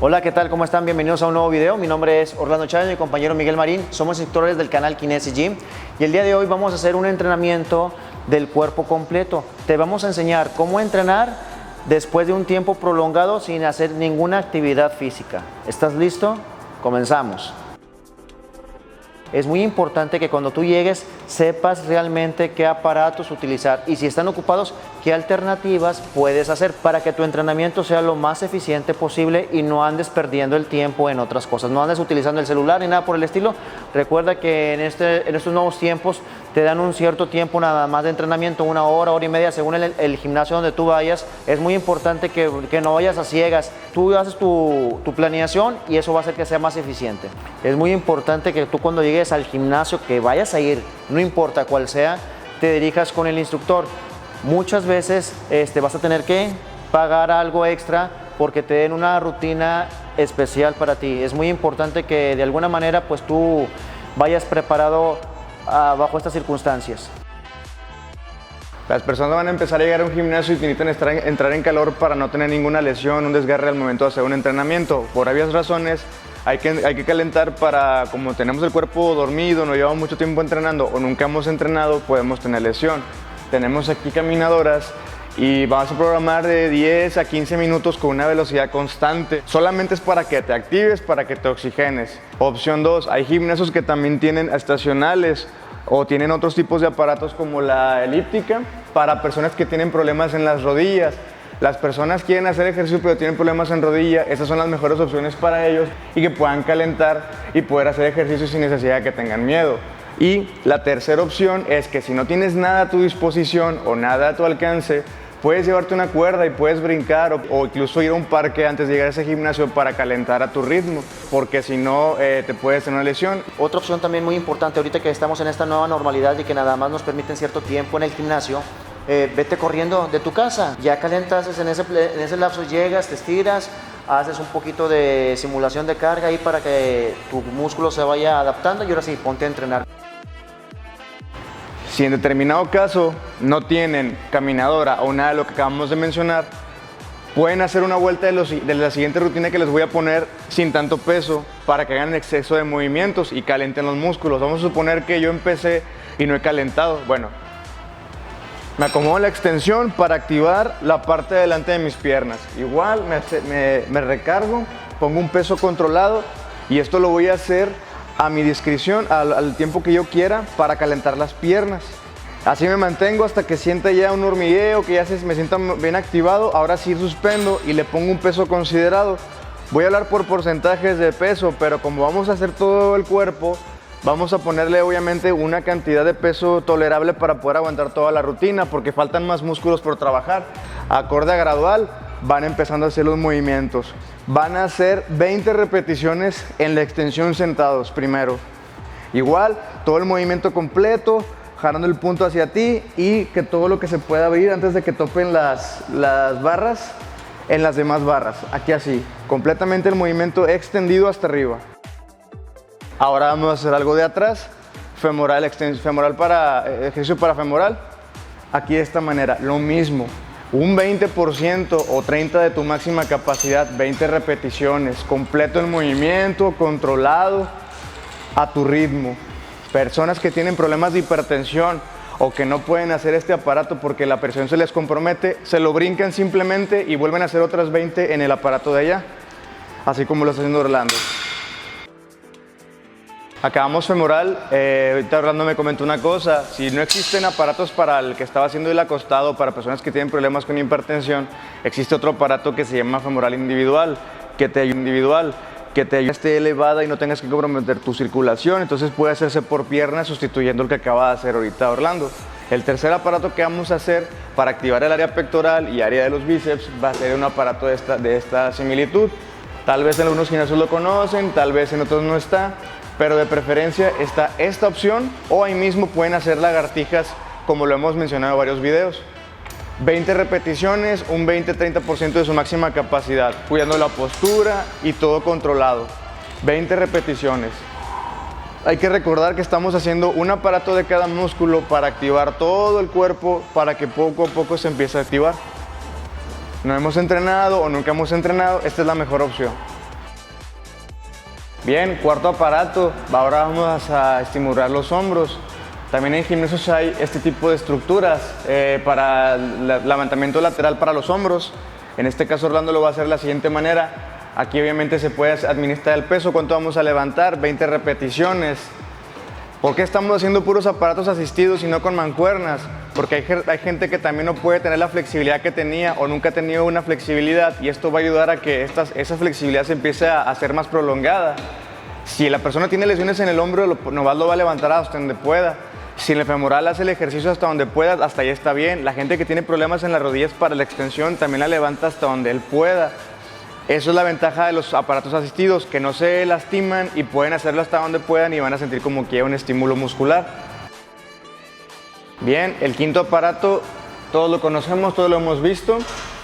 Hola, ¿qué tal? ¿Cómo están? Bienvenidos a un nuevo video. Mi nombre es Orlando Chávez, mi compañero Miguel Marín. Somos instructores del canal Kinesis Gym y el día de hoy vamos a hacer un entrenamiento del cuerpo completo. Te vamos a enseñar cómo entrenar después de un tiempo prolongado sin hacer ninguna actividad física. ¿Estás listo? Comenzamos. Es muy importante que cuando tú llegues sepas realmente qué aparatos utilizar y si están ocupados, qué alternativas puedes hacer para que tu entrenamiento sea lo más eficiente posible y no andes perdiendo el tiempo en otras cosas. No andes utilizando el celular ni nada por el estilo. Recuerda que en estos nuevos tiempos te dan un cierto tiempo nada más de entrenamiento, 1 hora, hora y media, según el gimnasio donde tú vayas. Es muy importante que no vayas a ciegas. Tú haces tu planeación y eso va a hacer que sea más eficiente. Es muy importante que tú cuando llegues al gimnasio que vayas a ir, no importa cuál sea, te dirijas con el instructor. Muchas veces vas a tener que pagar algo extra porque te den una rutina especial para ti. Es muy importante que de alguna manera pues tú vayas preparado bajo estas circunstancias. Las personas van a empezar a llegar a un gimnasio y necesitan entrar en calor para no tener ninguna lesión, un desgarre al momento de hacer un entrenamiento. Por obvias razones hay que calentar para, como tenemos el cuerpo dormido, no llevamos mucho tiempo entrenando o nunca hemos entrenado, podemos tener lesión. Tenemos aquí caminadoras y vamos a programar de 10 a 15 minutos con una velocidad constante. Solamente es para que te actives, para que te oxigenes. Opción 2, hay gimnasios que también tienen estacionales o tienen otros tipos de aparatos como la elíptica para personas que tienen problemas en las rodillas. Las personas quieren hacer ejercicio pero tienen problemas en rodilla, estas son las mejores opciones para ellos y que puedan calentar y poder hacer ejercicio sin necesidad de que tengan miedo. Y la tercera opción es que si no tienes nada a tu disposición o nada a tu alcance, puedes llevarte una cuerda y puedes brincar o incluso ir a un parque antes de llegar a ese gimnasio para calentar a tu ritmo, porque si no te puedes tener una lesión. Otra opción también muy importante ahorita que estamos en esta nueva normalidad y que nada más nos permiten cierto tiempo en el gimnasio, vete corriendo de tu casa, ya calentas en ese lapso, llegas, te estiras, haces un poquito de simulación de carga ahí para que tu músculo se vaya adaptando y ahora sí, ponte a entrenar. Si en determinado caso no tienen caminadora o nada de lo que acabamos de mencionar, pueden hacer una vuelta de la siguiente rutina que les voy a poner sin tanto peso para que hagan exceso de movimientos y calenten los músculos. Vamos a suponer que yo empecé y no he calentado. Bueno, me acomodo en la extensión para activar la parte de delante de mis piernas. Igual me recargo, pongo un peso controlado y esto lo voy a hacer a mi discreción, al tiempo que yo quiera para calentar las piernas. Así me mantengo hasta que sienta ya un hormigueo, que ya me sienta bien activado. Ahora sí suspendo y le pongo un peso considerado. Voy a hablar por porcentajes de peso, pero como vamos a hacer todo el cuerpo, vamos a ponerle obviamente una cantidad de peso tolerable para poder aguantar toda la rutina, porque faltan más músculos por trabajar. Acorde a gradual, van empezando a hacer los movimientos. Van a hacer 20 repeticiones en la extensión sentados primero. Igual, todo el movimiento completo, jalando el punto hacia ti y que todo lo que se pueda abrir antes de que topen las barras en las demás barras. Aquí así, completamente el movimiento extendido hasta arriba. Ahora vamos a hacer algo de atrás, femoral, ejercicio para femoral. Aquí de esta manera, lo mismo. Un 20% o 30% de tu máxima capacidad, 20 repeticiones, completo el movimiento, controlado, a tu ritmo. Personas que tienen problemas de hipertensión o que no pueden hacer este aparato porque la presión se les compromete, se lo brincan simplemente y vuelven a hacer otras 20 en el aparato de allá, así como lo está haciendo Orlando. Acabamos femoral, ahorita Orlando me comentó una cosa, si no existen aparatos para el que estaba haciendo el acostado, para personas que tienen problemas con hipertensión, existe otro aparato que se llama femoral individual, que te ayuda esté elevada y no tengas que comprometer tu circulación, entonces puede hacerse por pierna sustituyendo el que acaba de hacer ahorita Orlando. El tercer aparato que vamos a hacer para activar el área pectoral y área de los bíceps va a ser un aparato de esta similitud. Tal vez en algunos gimnasios lo conocen, tal vez en otros no está, pero de preferencia está esta opción o ahí mismo pueden hacer lagartijas como lo hemos mencionado en varios videos. 20 repeticiones, un 20-30% de su máxima capacidad, cuidando la postura y todo controlado. 20 repeticiones. Hay que recordar que estamos haciendo un aparato de cada músculo para activar todo el cuerpo para que poco a poco se empiece a activar. No hemos entrenado o nunca hemos entrenado, esta es la mejor opción. Bien, cuarto aparato, ahora vamos a estimular los hombros. También en gimnasios hay este tipo de estructuras para el levantamiento lateral para los hombros. En este caso Orlando lo va a hacer de la siguiente manera. Aquí obviamente se puede administrar el peso, cuánto vamos a levantar, 20 repeticiones. ¿Por qué estamos haciendo puros aparatos asistidos y no con mancuernas? Porque hay gente que también no puede tener la flexibilidad que tenía o nunca ha tenido una flexibilidad, y esto va a ayudar a que esa flexibilidad se empiece a ser más prolongada. Si la persona tiene lesiones en el hombro, nomás lo va a levantar hasta donde pueda. Si en el femoral hace el ejercicio hasta donde pueda, hasta ahí está bien. La gente que tiene problemas en las rodillas para la extensión también la levanta hasta donde él pueda. Eso es la ventaja de los aparatos asistidos, que no se lastiman y pueden hacerlo hasta donde puedan y van a sentir como que hay un estímulo muscular. Bien, el quinto aparato, todos lo conocemos, todos lo hemos visto,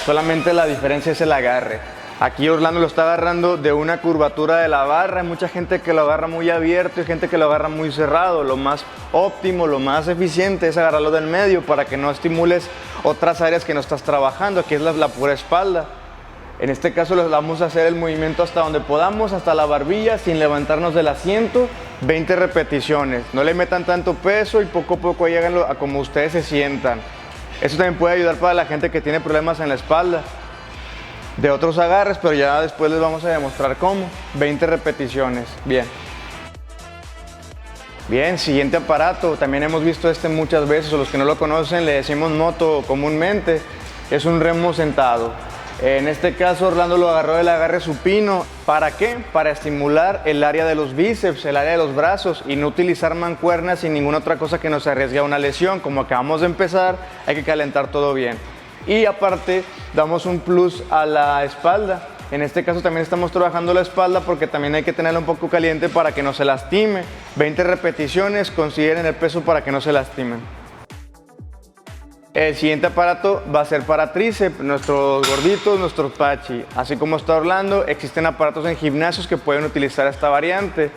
solamente la diferencia es el agarre. Aquí Orlando lo está agarrando de una curvatura de la barra. Hay mucha gente que lo agarra muy abierto y gente que lo agarra muy cerrado. Lo más óptimo, lo más eficiente es agarrarlo del medio para que no estimules otras áreas que no estás trabajando, que es la pura espalda. En este caso les vamos a hacer el movimiento hasta donde podamos, hasta la barbilla, sin levantarnos del asiento, 20 repeticiones. No le metan tanto peso y poco a poco háganlo a como ustedes se sientan. Eso también puede ayudar para la gente que tiene problemas en la espalda. De otros agarres, pero ya después les vamos a demostrar cómo. 20 repeticiones. Bien. Bien, siguiente aparato. También hemos visto este muchas veces, o los que no lo conocen le decimos moto comúnmente. Es un remo sentado. En este caso Orlando lo agarró del agarre supino. ¿Para qué? Para estimular el área de los bíceps, el área de los brazos, y no utilizar mancuernas y ninguna otra cosa que nos arriesgue a una lesión. Como acabamos de empezar, hay que calentar todo bien. Y aparte damos un plus a la espalda. En este caso también estamos trabajando la espalda porque también hay que tenerla un poco caliente para que no se lastime. 20 repeticiones, consideren el peso para que no se lastimen. El siguiente aparato va a ser para tríceps, nuestros gorditos, nuestros pachi. Así como está Orlando, existen aparatos en gimnasios que pueden utilizar esta variante.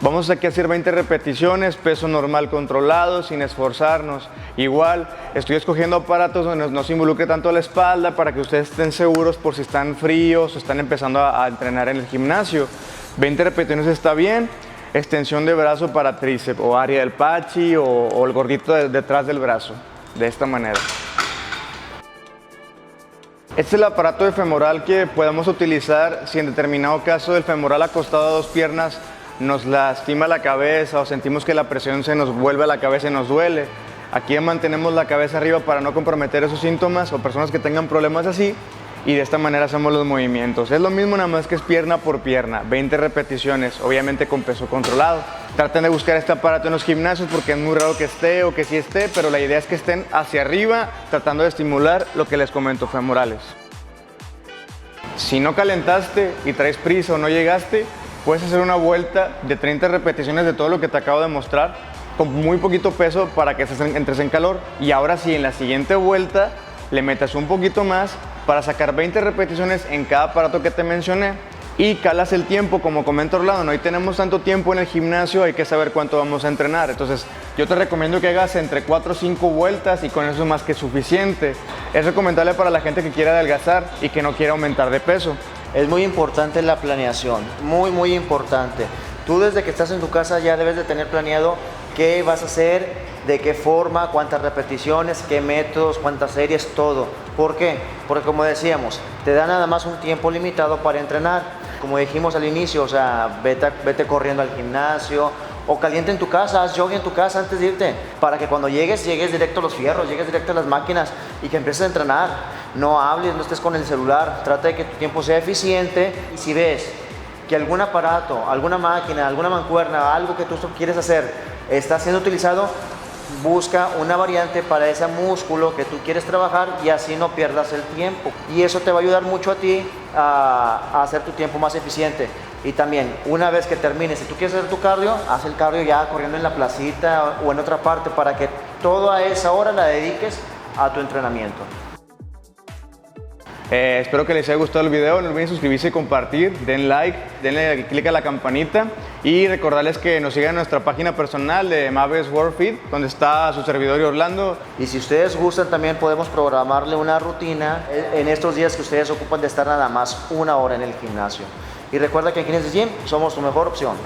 Vamos aquí a hacer 20 repeticiones, peso normal controlado, sin esforzarnos. Igual, estoy escogiendo aparatos donde no se involucre tanto la espalda para que ustedes estén seguros por si están fríos o están empezando a entrenar en el gimnasio. 20 repeticiones está bien. Extensión de brazo para tríceps o área del pachi o el gordito detrás del brazo. De esta manera. Este es el aparato de femoral que podemos utilizar si en determinado caso el femoral acostado a dos piernas nos lastima la cabeza o sentimos que la presión se nos vuelve a la cabeza y nos duele. Aquí mantenemos la cabeza arriba para no comprometer esos síntomas o personas que tengan problemas así, y de esta manera hacemos los movimientos. Es lo mismo, nada más que es pierna por pierna, 20 repeticiones, obviamente con peso controlado. Traten de buscar este aparato en los gimnasios porque es muy raro que esté o que sí esté, pero la idea es que estén hacia arriba tratando de estimular lo que les comento, femorales. Si no calentaste y traes prisa o no llegaste, puedes hacer una vuelta de 30 repeticiones de todo lo que te acabo de mostrar con muy poquito peso para que entres en calor, y ahora sí, en la siguiente vuelta le metas un poquito más para sacar 20 repeticiones en cada aparato que te mencioné y calas el tiempo. Como comenta Orlando, no hoy tenemos tanto tiempo en el gimnasio, hay que saber cuánto vamos a entrenar. Entonces yo te recomiendo que hagas entre 4 o 5 vueltas y con eso es más que suficiente. Es recomendable para la gente que quiera adelgazar y que no quiera aumentar de peso. Es muy importante la planeación, muy importante. Tú desde que estás en tu casa ya debes de tener planeado qué vas a hacer, de qué forma, cuántas repeticiones, qué métodos, cuántas series, todo. ¿Por qué? Porque como decíamos, te da nada más un tiempo limitado para entrenar. Como dijimos al inicio, o sea, vete corriendo al gimnasio o caliente en tu casa, haz yoga en tu casa antes de irte, para que cuando llegues directo a los fierros, llegues directo a las máquinas y que empieces a entrenar. No hables, no estés con el celular, trata de que tu tiempo sea eficiente, y si ves que algún aparato, alguna máquina, alguna mancuerna, algo que tú quieres hacer está siendo utilizado, busca una variante para ese músculo que tú quieres trabajar y así no pierdas el tiempo. Y eso te va a ayudar mucho a ti a hacer tu tiempo más eficiente. Y también, una vez que termines, si tú quieres hacer tu cardio, haz el cardio ya corriendo en la placita o en otra parte para que toda esa hora la dediques a tu entrenamiento. Espero que les haya gustado el video, no olviden suscribirse y compartir, den like, denle click a la campanita y recordarles que nos sigan en nuestra página personal de Maves World Fit, donde está su servidor y Orlando. Y si ustedes gustan también podemos programarle una rutina en estos días que ustedes ocupan de estar nada más una hora en el gimnasio. Y recuerda que en Kinesis Gym somos tu mejor opción.